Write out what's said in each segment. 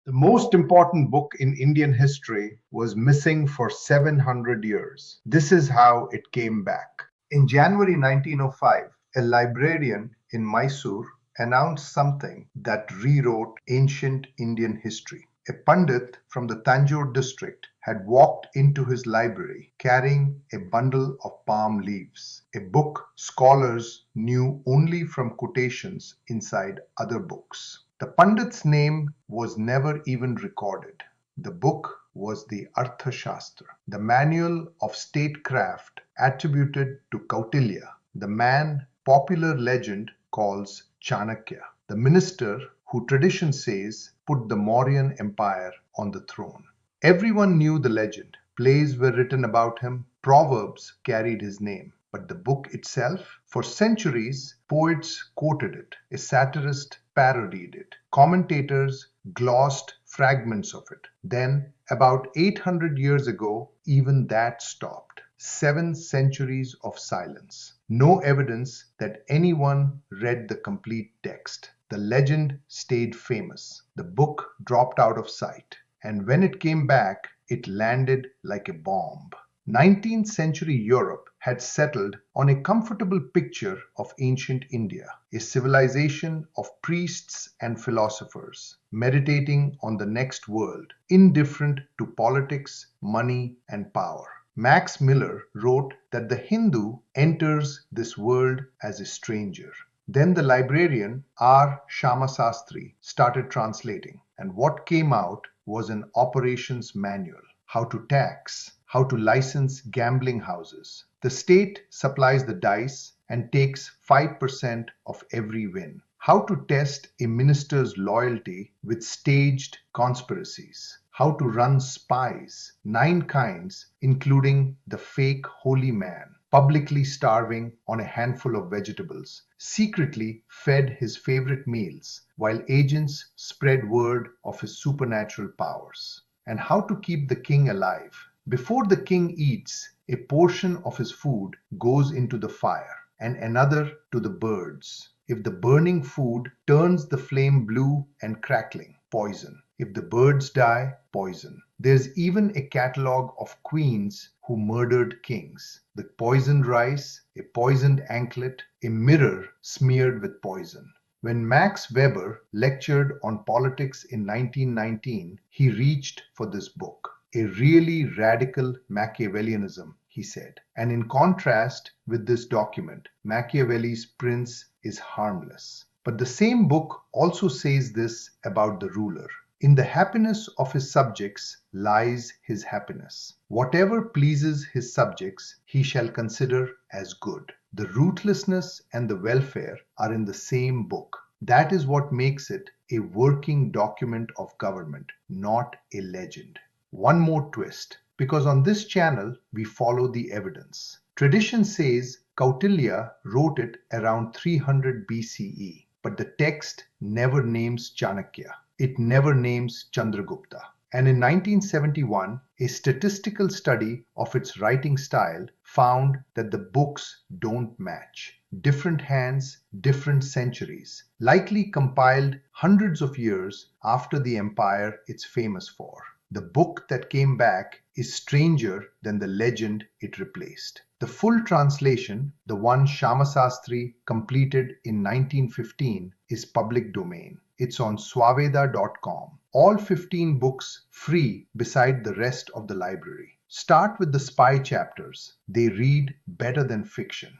The most important book in Indian history was missing for 700 years. This is how it came back. In January 1905, a librarian in Mysore announced something that rewrote ancient Indian history. A Pandit from the Tanjore district had walked into his library carrying a bundle of palm leaves, a book scholars knew only from quotations inside other books. The Pandit's name was never even recorded. The book was the Arthashastra, the manual of statecraft attributed to Kautilya, the man popular legend calls Chanakya, the minister who tradition says put the Mauryan Empire on the throne. Everyone knew the legend. Plays were written about him, proverbs carried his name. But the book itself, for centuries, poets quoted it, a satirist parodied it, commentators glossed fragments of it. Then, about 800 years ago, even that stopped. 7 centuries of silence. No evidence that anyone read the complete text. The legend stayed famous. The book dropped out of sight. And when it came back, it landed like a bomb. 19th century Europe had settled on a comfortable picture of ancient India, a civilization of priests and philosophers, meditating on the next world, indifferent to politics, money, and power. Max Miller wrote that the Hindu enters this world as a stranger. Then the librarian R. Shamasastri started translating, and what came out was an operations manual. How to tax, how to license gambling houses. The state supplies the dice and takes 5% of every win. How to test a minister's loyalty with staged conspiracies. How to run spies, 9 kinds, including the fake holy man, publicly starving on a handful of vegetables, secretly fed his favorite meals, while agents spread word of his supernatural powers. And how to keep the king alive. Before the king eats, a portion of his food goes into the fire and another to the birds. If the burning food turns the flame blue and crackling, poison. If the birds die, poison. There's even a catalogue of queens who murdered kings. The poisoned rice, a poisoned anklet, a mirror smeared with poison. When Max Weber lectured on politics in 1919, he reached for this book. A really radical Machiavellianism, he said. And in contrast with this document, Machiavelli's prince is harmless. But the same book also says this about the ruler. In the happiness of his subjects lies his happiness. Whatever pleases his subjects, he shall consider as good. The ruthlessness and the welfare are in the same book. That is what makes it a working document of government, not a legend. One more twist, because on this channel we follow the evidence. Tradition says Kautilya wrote it around 300 BCE, but the text never names Chanakya. It never names Chandragupta. And in 1971, a statistical study of its writing style found that the books don't match. Different hands, different centuries, likely compiled hundreds of years after the empire it's famous for. The book that came back is stranger than the legend it replaced. The full translation, the one Shamasastri completed in 1915, is public domain. It's on swaveda.com. All 15 books free beside the rest of the library. Start with the spy chapters. They read better than fiction.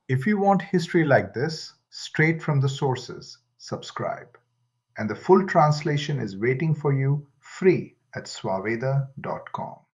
If you want history like this, straight from the sources, subscribe. And the full translation is waiting for you free at swaveda.com.